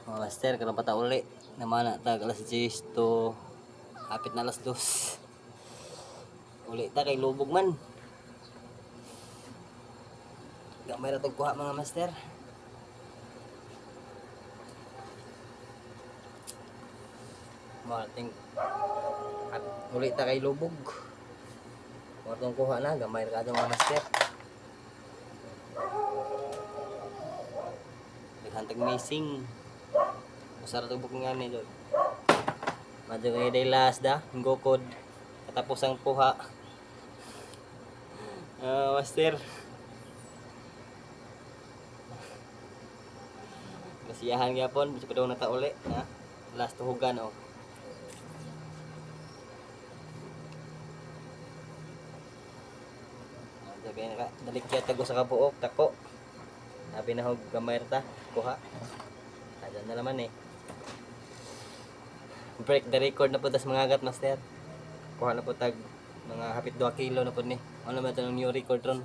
Mga master, karon pa ta uli. Naman na tag alas 10 to hapit na alas 2. Uli ta kay lubog man. Gamay ra tog kuha mga master. Mating at uli ta kay lubog. Matong kuha na gamay ra mga master. Naghantag missing. Usara tog booking ani dol. Madyo kay day last da, ngokod. Katapos ang kuha. Master. Kasiyahan gyapon bisag daw nata uli, ha. Last tuhugan oh. Sabi na ka, dalikya tago sa kabuok, tako. Sabi na hog gamay ta, kuha. Ada na naman eh. Break the record na po tas mga agat master. Kuha na po tag mga hapit 2 kilo na po ni. Ano naman ito ng new record ron.